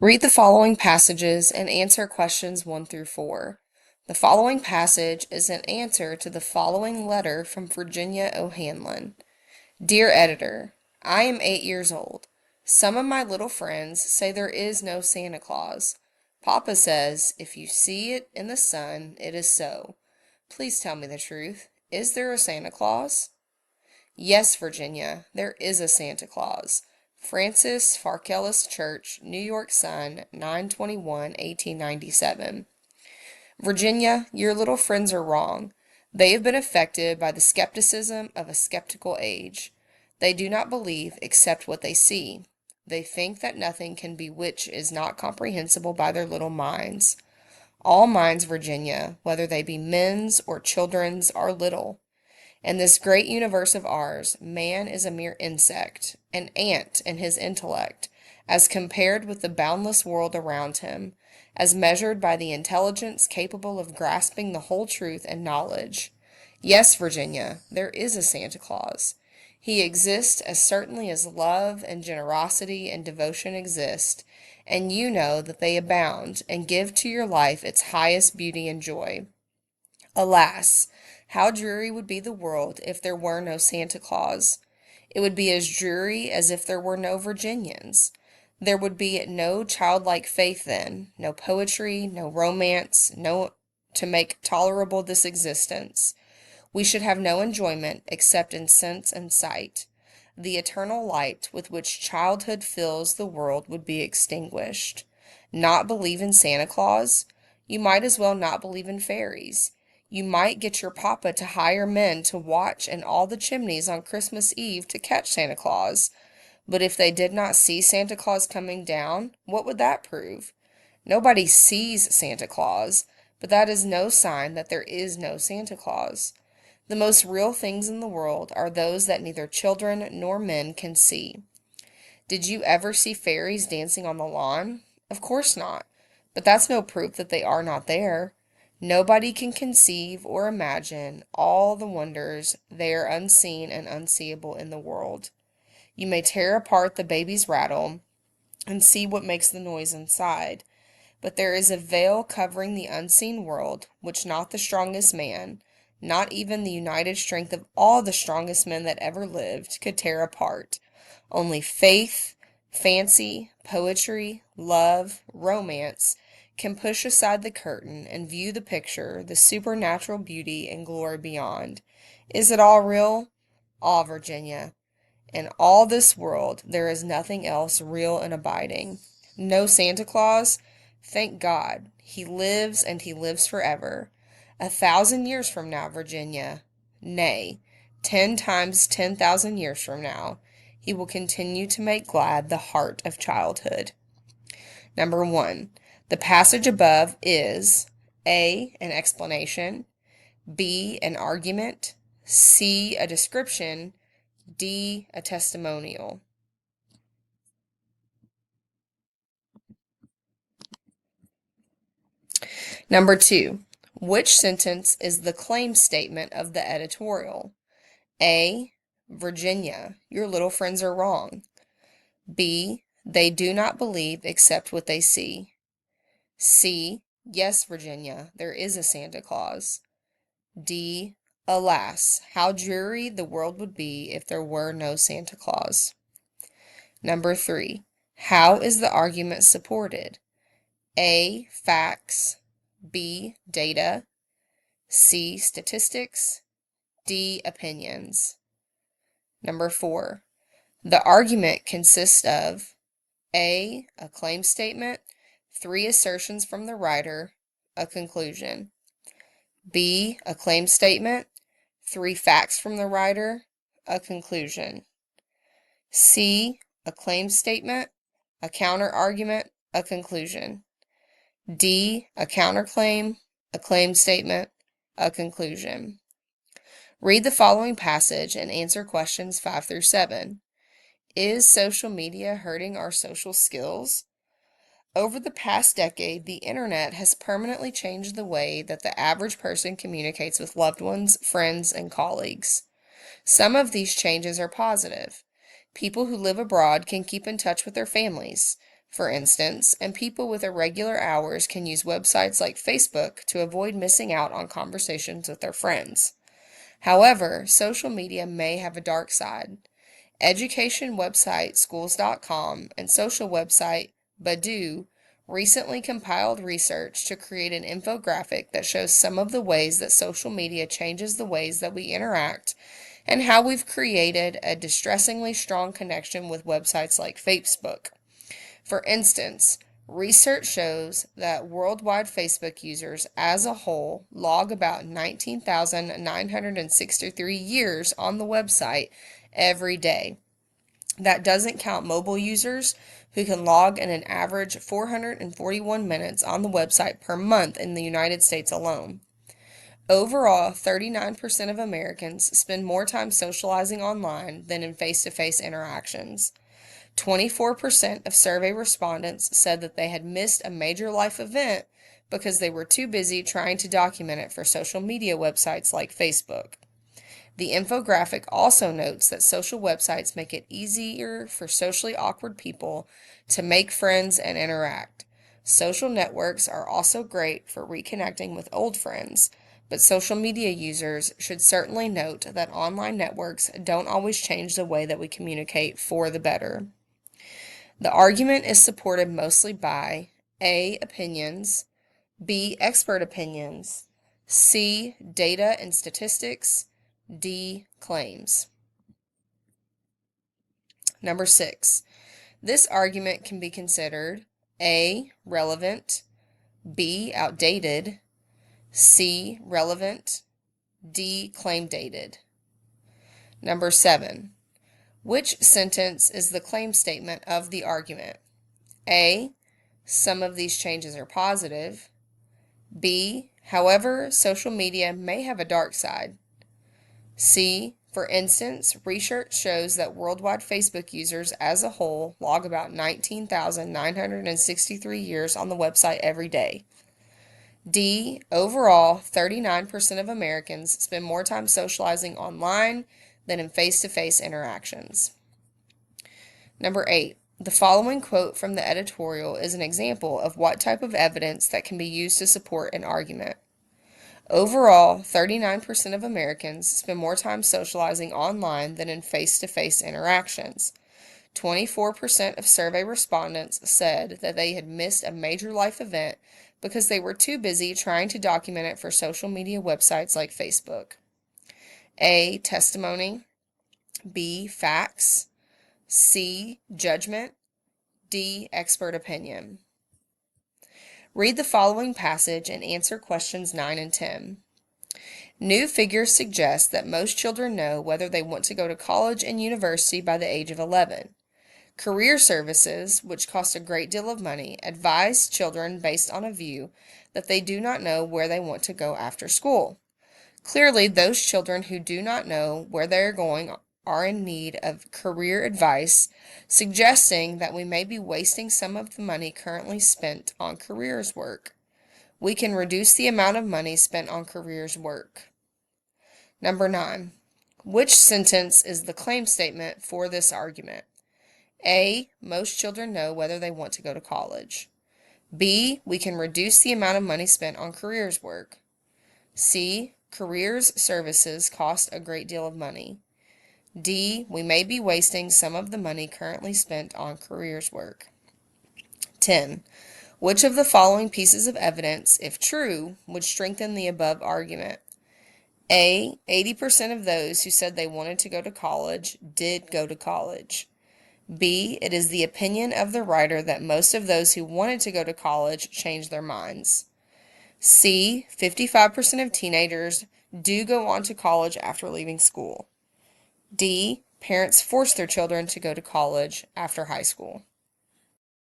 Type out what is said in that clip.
Read the following passages and answer questions 1 through 4. The following passage is an answer to the following letter from Virginia O'Hanlon. Dear Editor, I am 8 years old. Some of my little friends say there is no Santa Claus. Papa says if you see it in the sun, it is so. Please tell me the truth. Is there a Santa Claus? Yes, Virginia, there is a Santa Claus. Francis Farkellis Church, New York Sun, 9/21, 1897. Virginia, your little friends are wrong. They have been affected by the skepticism of a skeptical age. They do not believe except what they see. They think that nothing can be which is not comprehensible by their little minds. All minds, Virginia, whether they be men's or children's, are little. In this great universe of ours, man is a mere insect, an ant in his intellect, as compared with the boundless world around him, as measured by the intelligence capable of grasping the whole truth and knowledge. Yes, Virginia, there is a Santa Claus. He exists as certainly as love and generosity and devotion exist, and you know that they abound and give to your life its highest beauty and joy. Alas, how dreary would be the world if there were no Santa Claus. It would be as dreary as if there were no Virginians. There would be no childlike faith then, no poetry, no romance, no to make tolerable this existence. We should have no enjoyment except in sense and sight. The eternal light with which childhood fills the world would be extinguished. Not believe in Santa Claus? You might as well not believe in fairies. You might get your papa to hire men to watch in all the chimneys on Christmas Eve to catch Santa Claus. But if they did not see Santa Claus coming down, what would that prove? Nobody sees Santa Claus, but that is no sign that there is no Santa Claus. The most real things in the world are those that neither children nor men can see. Did you ever see fairies dancing on the lawn? Of course not. But that's no proof that they are not there. Nobody can conceive or imagine all the wonders there unseen and unseeable in the world. You may tear apart the baby's rattle and see what makes the noise inside, but there is a veil covering the unseen world which not the strongest man, not even the united strength of all the strongest men that ever lived, could tear apart. Only faith, fancy, poetry, love, romance can push aside the curtain and view the picture, the supernatural beauty and glory beyond. Is it all real? Ah, Virginia, in all this world there is nothing else real and abiding. No Santa Claus? Thank God, he lives and he lives forever. 1,000 years from now, Virginia, nay, 10 times 10,000 years from now, he will continue to make glad the heart of childhood. Number 1. The passage above is A. An explanation, B. An argument, C. A description, D. A testimonial. Number 2. Which sentence is the claim statement of the editorial? A. Virginia, your little friends are wrong. B. They do not believe except what they see. C. Yes, Virginia, there is a Santa Claus. D. Alas, how dreary the world would be if there were no Santa Claus. Number 3. How is the argument supported? A. Facts. B. Data. C. Statistics. D. Opinions. Number 4. The argument consists of A. A claim statement, 3 assertions from the writer, a conclusion. B. A claim statement, 3 facts from the writer, a conclusion. C. A claim statement, a counter-argument, a conclusion. D. A counterclaim, a claim statement, a conclusion. Read the following passage and answer questions 5 through 7. Is social media hurting our social skills? Over the past decade, the internet has permanently changed the way that the average person communicates with loved ones, friends, and colleagues. Some of these changes are positive. People who live abroad can keep in touch with their families. for instance, and people with irregular hours can use websites like Facebook to avoid missing out on conversations with their friends. However, social media may have a dark side. Education website schools.com and social website Badoo recently compiled research to create an infographic that shows some of the ways that social media changes the ways that we interact and how we've created a distressingly strong connection with websites like Facebook. For instance, research shows that worldwide Facebook users as a whole log about 19,963 years on the website every day. That doesn't count mobile users who can log in an average 441 minutes on the website per month in the United States alone. Overall, 39% of Americans spend more time socializing online than in face-to-face interactions. 24% of survey respondents said that they had missed a major life event because they were too busy trying to document it for social media websites like Facebook. The infographic also notes that social websites make it easier for socially awkward people to make friends and interact. Social networks are also great for reconnecting with old friends, but social media users should certainly note that online networks don't always change the way that we communicate for the better. The argument is supported mostly by A. Opinions, B. Expert opinions, C. Data and statistics, D. Claims. Number 6. This argument can be considered A. Relevant, B. Outdated, C. Relevant, D. Claim dated. Number 7. Which sentence is the claim statement of the argument? A. Some of these changes are positive. B. However, social media may have a dark side. C. For instance, research shows that worldwide Facebook users as a whole log about 19,963 years on the website every day. D. Overall, 39% of Americans spend more time socializing online than in face-to-face interactions. Number 8. The following quote from the editorial is an example of what type of evidence that can be used to support an argument. Overall, 39% of Americans spend more time socializing online than in face-to-face interactions. 24% of survey respondents said that they had missed a major life event because they were too busy trying to document it for social media websites like Facebook. A. Testimony, B. Facts, C. Judgment, D. Expert opinion. Read the following passage and answer questions 9 and 10. New figures suggest that most children know whether they want to go to college and university by the age of 11. Career services, which cost a great deal of money, advise children based on a view that they do not know where they want to go after school. Clearly, those children who do not know where they are going are in need of career advice, suggesting that we may be wasting some of the money currently spent on careers work. We can reduce the amount of money spent on careers work. Number 9. Which sentence is the claim statement for this argument? A. Most children know whether they want to go to college. B. We can reduce the amount of money spent on careers work. C. Careers services cost a great deal of money. D. We may be wasting some of the money currently spent on careers work. 10. Which of the following pieces of evidence, if true, would strengthen the above argument? A. 80% of those who said they wanted to go to college did go to college. B. It is the opinion of the writer that most of those who wanted to go to college changed their minds. C. 55% of teenagers do go on to college after leaving school. D. Parents force their children to go to college after high school.